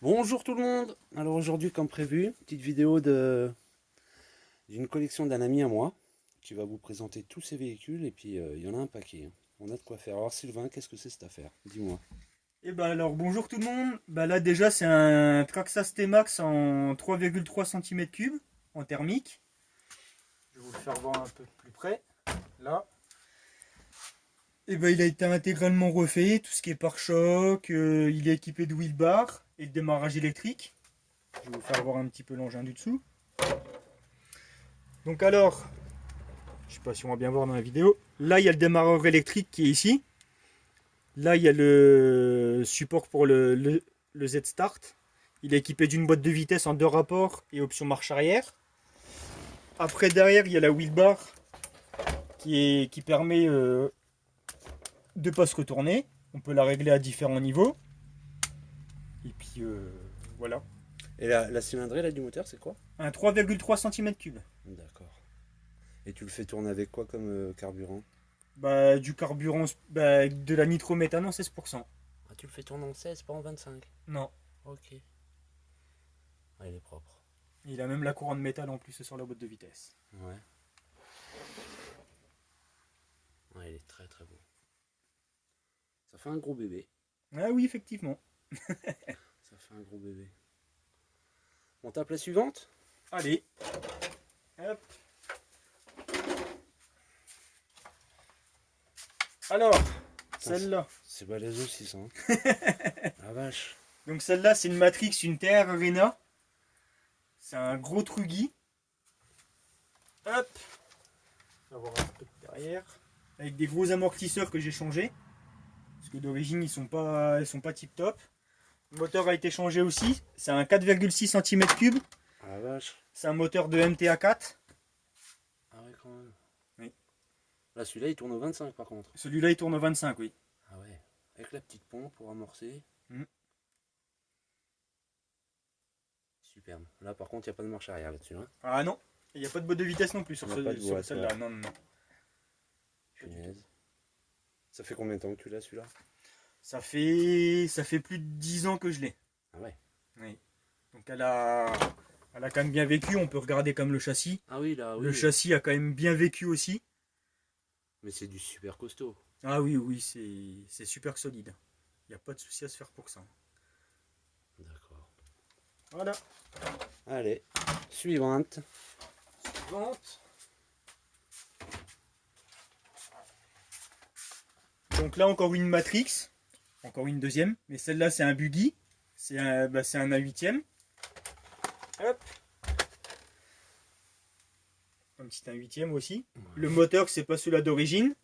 Bonjour tout le monde. Alors aujourd'hui, comme prévu, petite vidéo d'une collection d'un ami à moi qui va vous présenter tous ses véhicules et puis il y en a un paquet, hein. On a de quoi faire. Alors Sylvain, qu'est-ce que c'est cette affaire? Dis-moi. Et bah alors bonjour tout le monde. Bah là déjà c'est un Traxxas T-Max en 3,3 cm3 en thermique. Je vais vous le faire voir un peu plus près. Là. Et bah il a été intégralement refait, tout ce qui est pare-choc, il est équipé de wheel bar et de démarrage électrique. Je vais vous faire voir un petit peu l'engin du dessous. Donc alors, je sais pas si on va bien voir dans la vidéo. Là il y a le démarreur électrique qui est ici. Là il y a le support pour le Z-Start. Il est équipé d'une boîte de vitesse en 2 rapports et option marche arrière. Après derrière il y a la wheel bar qui permet de ne pas se retourner. On peut la régler à différents niveaux. Et puis voilà. Et la cylindrée là du moteur, c'est quoi? Un 3,3 cm3. D'accord. Et tu le fais tourner avec quoi comme carburant? Bah, du carburant, bah, de la nitrométhane en 16%. Ah, tu le fais tourner en 16, pas en 25. Non. Ok. Ah, il est propre. Il a même la couronne métal en plus sur la boîte de vitesse. Ouais. Ouais, il est très très beau. Ça fait un gros bébé. Ah oui, effectivement. Ça fait un gros bébé. On tape la suivante? Allez. Hop. Alors, celle-là. C'est balèze aussi ça, hein. La vache. Donc celle-là, c'est une Matrix, une TR Arena. C'est un gros Trugy. Hop. On va voir un peu derrière. Avec des gros amortisseurs que j'ai changés. Parce que d'origine, ils sont pas tip top. Le moteur a été changé aussi. C'est un 4,6 cm3. Ah la vache. C'est un moteur de MTA4. Ah ouais, quand même. Oui. Là, celui-là, il tourne au 25 par contre. Celui-là, il tourne au 25, oui. Ah ouais. Avec la petite pompe pour amorcer. Mm. Superbe. Là, par contre, il n'y a pas de marche arrière là-dessus, hein. Ah non. Il n'y a pas de boîte de vitesse non plus sur, Il y a pas de boîte, celle-là. ouais. Non, non, non. Punaise. Ça fait combien de temps que tu l'as celui-là? Ça fait plus de 10 ans que je l'ai. Ah ouais. Oui. Donc elle a quand même bien vécu. On peut regarder comme le châssis. Ah oui, là, oui. Le châssis a quand même bien vécu aussi. Mais c'est du super costaud. Ah oui, oui, c'est super solide. Il n'y a pas de souci à se faire pour ça. D'accord. Voilà. Allez, suivante. Suivante. Donc là, encore une Matrix. Encore une deuxième. Mais celle-là, c'est un buggy. C'est un A8e. Hop. Un petit A8e aussi. Le moteur, c'est pas celui-là d'origine.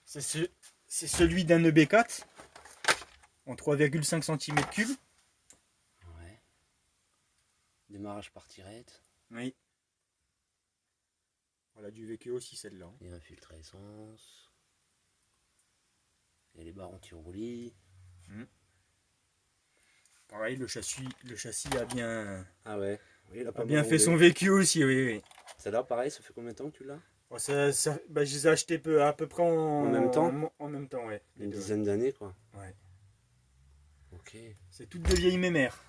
C'est celui d'un EB4 en 3,5 cm3. Ouais. Démarrage par tirette. Oui. Voilà, du vécu aussi celle-là. Et un filtre à essence. Et les barres anti-roulis. Pareil, le châssis a bien, Ah ouais. Oui, il a pas a mal bien fait roulé. son vécu aussi, oui, oui. Celle-là, pareil, ça fait combien de temps que tu l'as? Bon, bah, je les ai achetés à peu près En même temps? en même temps, ouais. Les Une deux. dizaine d'années, quoi. Ouais. Ok. C'est toutes de vieilles mémères.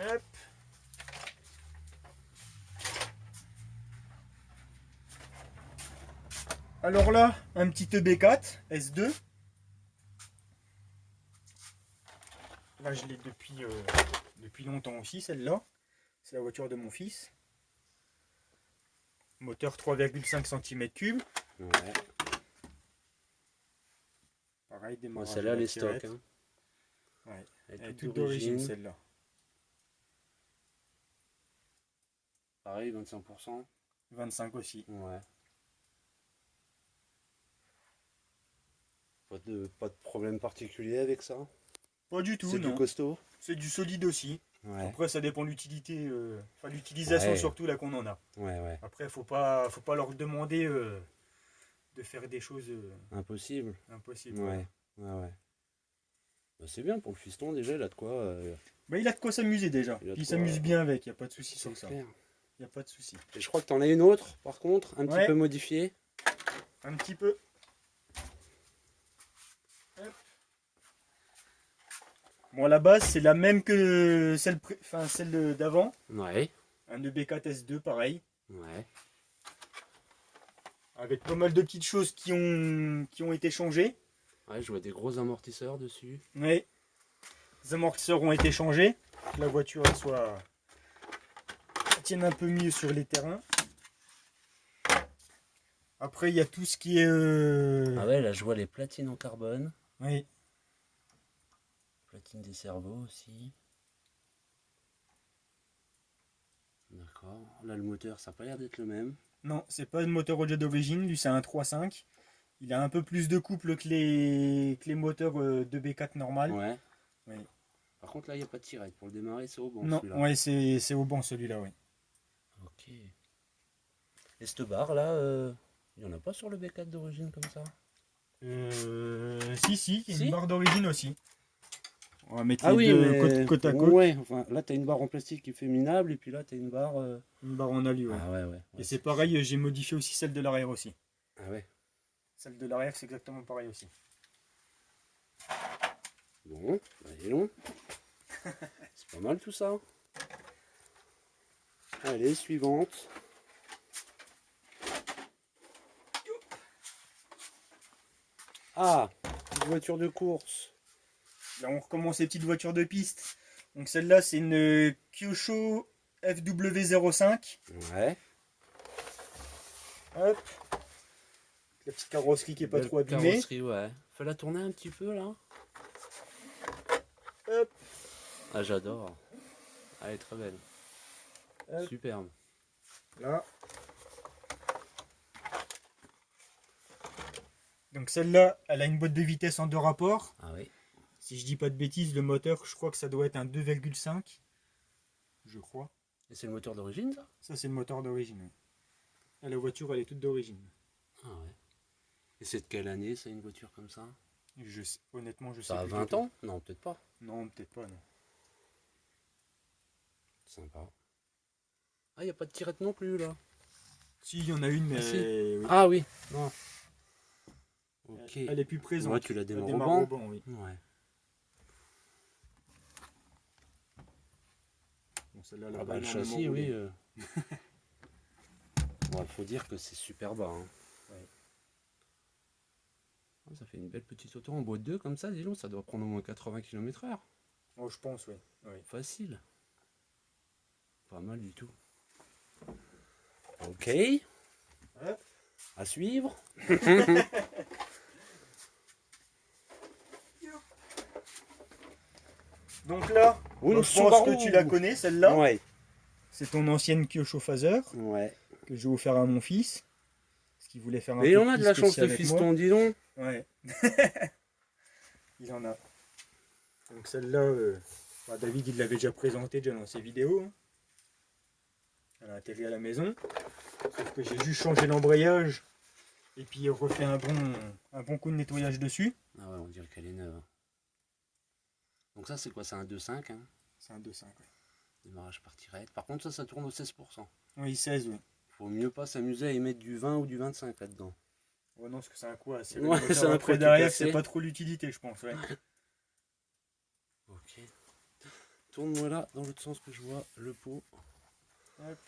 Hop. Alors là, un petit EB4 S2. Là, je l'ai depuis longtemps aussi, celle-là. C'est la voiture de mon fils. Moteur 3,5 cm3. Ouais. Pareil, Bon, démarrage celle-là, à la les stocks, tirette. hein. Ouais. Elle Elle est est toute d'origine, d'origine. celle-là. Pareil, 25%. 25 aussi. Ouais. Pas de problème particulier avec ça? Pas du tout, C'est du non. costaud? C'est du solide aussi. Ouais. Après, ça dépend de l'utilité, enfin l'utilisation Ouais. surtout là qu'on en a. Ouais, ouais. Après, faut pas leur demander de faire des choses Impossible. impossibles. Ouais. Ouais, ouais. Bah, c'est bien pour le fiston déjà, il a de quoi. Bah, il a de quoi s'amuser déjà. Il a de Il quoi, s'amuse bien avec, il n'y a pas de souci c'est sur ça. clair. Il n'y a pas de souci. Et je crois que t'en as une autre, par contre, un petit Ouais. peu modifiée. Un petit peu. Hop. Bon, la base, c'est la même que celle d'avant. Ouais, Un EB4 S2, pareil. ouais. Avec pas mal de petites choses qui ont été changées. Ouais, je vois des gros amortisseurs dessus. Oui. Les amortisseurs ont été changés. Que la voiture tienne un peu mieux sur les terrains. Après, il y a tout ce qui est... Ah ouais, là je vois les platines en carbone. Oui. Platine des cerveaux aussi. D'accord. Là le moteur, ça n'a pas l'air d'être le même. Non, c'est pas le moteur Oja d'origine. Lui, c'est un 3.5. Il a un peu plus de couple que les moteurs de B4 normal. Ouais. Oui. Par contre là, il n'y a pas de tirette. Pour le démarrer, c'est au bon Non, celui-là. ouais, c'est au banc celui-là, oui. Ok. Et cette barre là, il n'y en a pas sur le B4 d'origine comme ça? Si, il y a Si. une barre d'origine aussi. On va mettre Ah les oui, deux mais côte à côte. ouais, enfin, là tu as une barre en plastique qui est minable et puis là tu as une barre. Une barre en alu, ouais. Ah ouais, ouais. Et c'est pareil, j'ai modifié aussi celle de l'arrière aussi. Ah ouais. Celle de l'arrière, c'est exactement pareil aussi. Bon, allez long. C'est pas mal tout ça. Allez, suivante. Ah, une voiture de course. Là, on recommence les petites voitures de piste. Donc celle-là, c'est une Kyosho FW05. Ouais. Hop. La petite carrosserie qui est pas Belle trop abîmée. carrosserie, ouais. Faut la tourner un petit peu là. Hop. Ah, j'adore. Elle est très belle. Hop. Superbe. Là. Donc celle-là, elle a une boîte de vitesse en deux rapports. Ah oui. Si je dis pas de bêtises, le moteur, je crois que ça doit être un 2,5. Je crois. Et c'est le moteur d'origine ça? Ça, c'est le moteur d'origine. Ah, la voiture, elle est toute d'origine. Ah ouais. Et c'est de quelle année ça, une voiture comme ça? Honnêtement, je sais Ça a plus 20 du tout. ans? Non, peut-être pas. Non, peut-être pas, non. Sympa. Ah, il n'y a pas de tirette non plus là. Si, il y en a une, mais... Ah, si. oui. Ah oui. Non. Ok. Elle est plus présente. Ouais, tu la Elle démarres démarre au au banc. banc, oui. Ouais. Bon, celle-là, elle a Ah pas bah le énormément châssis, roulé. oui. Bon, faut dire que c'est super bas. Hein. Ouais. Ah, ça fait une belle petite auto en boîte 2 comme ça, dis donc, ça doit prendre au moins 80 km/h. Oh, je pense, oui. Oui. Facile. Pas mal du tout. Ok. Hop. À suivre. Donc là, Une je pense Subaru. que tu la connais, celle-là. Ouais. C'est ton ancienne Kyosho Phaser Ouais. que je vais offert à mon fils. Parce qu'il voulait faire un Mais peu il en a de la piste chance, aussi le avec fiston, moi. dis donc. Ouais. Il en a. Donc celle-là, David, il l'avait déjà présenté déjà dans ses vidéos. Hein. Elle a atterri à la maison. Sauf que j'ai juste changé l'embrayage. Et puis refait un bon coup de nettoyage dessus. Ah ouais, on dirait qu'elle est neuve. Donc ça, c'est quoi? C'est un 2.5, hein? C'est un 2.5. Ouais. Démarrage par tirette. Par contre, ça tourne au 16%. Oui, 16, oui. Faut mieux pas s'amuser à y mettre du 20 ou du 25 là-dedans. Oh non, parce que c'est un coup à serrer Ouais, le moteur c'est un après coup à tout derrière, casser. c'est pas trop l'utilité, je pense. Ouais. Ok. Tourne-moi là, dans l'autre sens que je vois le pot. Hop.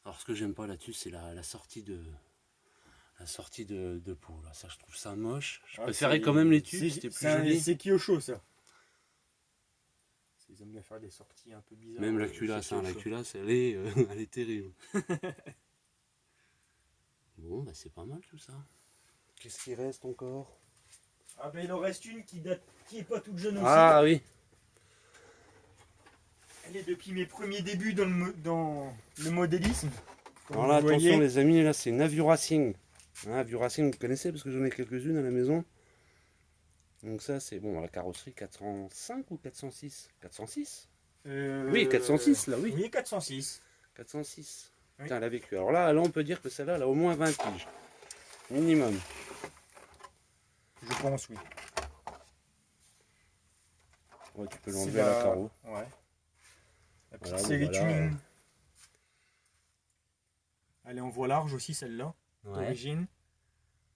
Alors ce que j'aime pas là-dessus, c'est la sortie de pot. Là. Ça, je trouve ça moche. Je préférais quand même les tubes, c'était plus joli. C'est Kyosho, ça. Ils aiment bien faire des sorties un peu bizarres. Même la culasse, hein, la culasse, elle est, elle est terrible. Bon, bah c'est pas mal tout ça. Qu'est-ce qui reste encore? Ah ben il en reste une qui est pas toute jeune aussi. Ah oui. Elle est depuis mes premiers débuts dans le modélisme. Comme Alors là, vous attention voyez. les amis, là c'est une Avu Racing. Hein, Avu Racing, vous connaissez parce que j'en ai quelques-unes à la maison. Donc ça c'est bon, la carrosserie 405 ou 406? 406? Oui, 406 là, oui. Oui, 406. 406. Oui. Putain, elle a vécu. Alors là, on peut dire que celle-là, elle a au moins 20 piges. Minimum. Je pense, oui. Ouais, tu peux l'enlever à la carreau. Ouais. La petite Voilà, série bon, voilà. tuning. Elle est en voie large aussi, celle-là, Ouais. d'origine.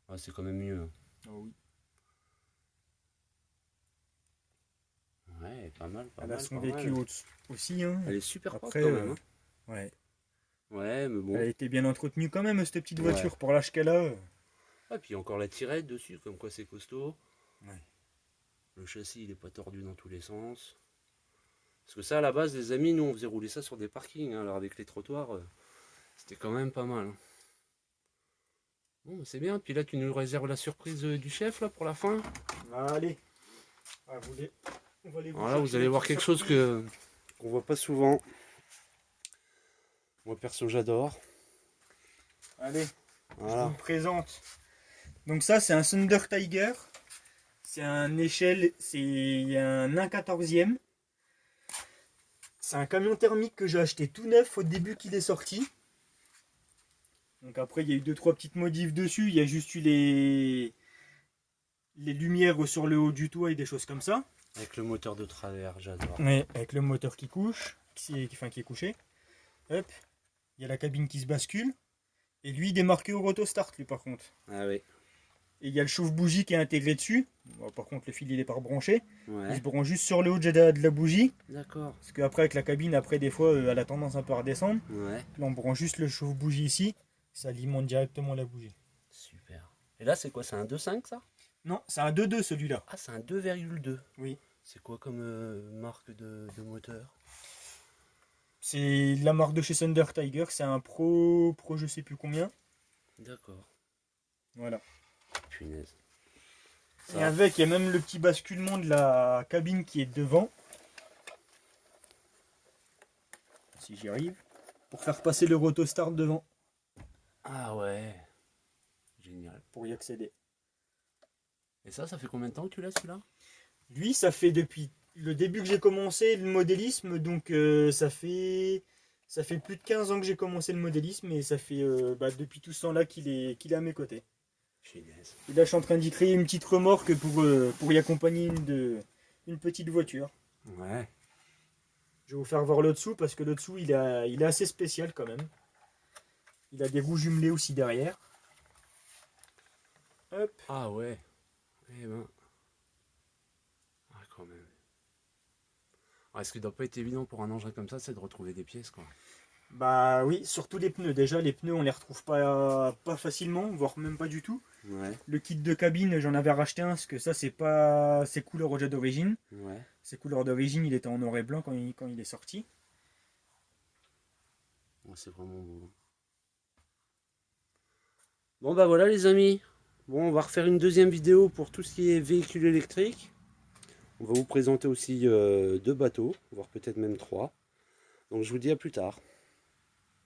Ah, c'est quand même mieux. Oh oui. pas mal, pas Elle a mal, son pas vécu mal. aussi. Hein. Elle est super propre Après, quand même. Hein. ouais. Ouais, mais bon. Elle a été bien entretenue quand même, cette petite Ouais. voiture, pour l'âge qu'elle a. Ah, puis encore la tirette dessus, comme quoi c'est costaud. Ouais. Le châssis, il est pas tordu dans tous les sens. Parce que ça, à la base, les amis, nous, on faisait rouler ça sur des parkings. Hein. Alors avec les trottoirs, c'était quand même pas mal. Hein. Bon, c'est bien. Puis là, tu nous réserves la surprise du chef, là, pour la fin. Allez. Ah, on va aller Voilà, vous allez voir quelque chose qu'on voit pas souvent. Moi, perso, j'adore. Allez, je Voilà. vous le présente. Donc ça, c'est un Thunder Tiger. C'est un échelle, c'est un 1/14e. C'est un camion thermique que j'ai acheté tout neuf au début qu'il est sorti. Donc après, il y a eu 2-3 petites modifs dessus. Il y a juste eu les lumières sur le haut du toit et des choses comme ça. Avec le moteur de travers, j'adore. Ouais, avec le moteur qui couche, qui est couché. Hop, il y a la cabine qui se bascule. Et lui, il démarre que au roto start, lui, par contre. Ah oui. Et il y a le chauffe-bougie qui est intégré dessus. Bon, par contre, le fil, il est pas rebranché. Il Ouais. se branche juste sur le haut de la bougie. D'accord. Parce qu'après, avec la cabine, après, des fois, elle a tendance un peu à redescendre. Ouais. Là, on branche juste le chauffe-bougie ici. Ça alimente directement la bougie. Super. Et là, c'est quoi? C'est un 2.5 ça? Non, c'est un 2.2 celui-là. Ah, c'est un 2,2. Oui. C'est quoi comme marque de moteur? C'est la marque de chez Thunder Tiger. C'est un Pro je sais plus combien. D'accord. Voilà. Punaise. Et avec, il y a même le petit basculement de la cabine qui est devant. Si j'y arrive. Pour faire passer le roto start devant. Ah ouais. Génial. Pour y accéder. Et ça fait combien de temps que tu l'as celui-là? Lui, ça fait depuis le début que j'ai commencé le modélisme. Donc ça fait plus de 15 ans que j'ai commencé le modélisme. Et ça fait depuis tout ce temps-là qu'il est à mes côtés. Punaise. Et là, je suis en train d'y créer une petite remorque pour y accompagner une petite voiture. Ouais. Je vais vous faire voir le dessous parce que le dessous, il est assez spécial quand même. Il a des roues jumelées aussi derrière. Hop. Ah ouais. Eh ben. Ah quand même. Ah, ce qui doit pas être évident pour un engin comme ça, c'est de retrouver des pièces quoi. Bah oui, surtout les pneus. Déjà, les pneus, on les retrouve pas facilement, voire même pas du tout. Ouais. Le kit de cabine, j'en avais racheté un parce que ça, c'est pas ses couleurs au jet d'origine. Ouais. Ses couleurs d'origine, il était en noir et blanc quand il est sorti. Ouais, c'est vraiment beau. Bon bah voilà les amis. Bon, on va refaire une deuxième vidéo pour tout ce qui est véhicule électrique. On va vous présenter aussi 2 bateaux, voire peut-être même 3. Donc je vous dis à plus tard.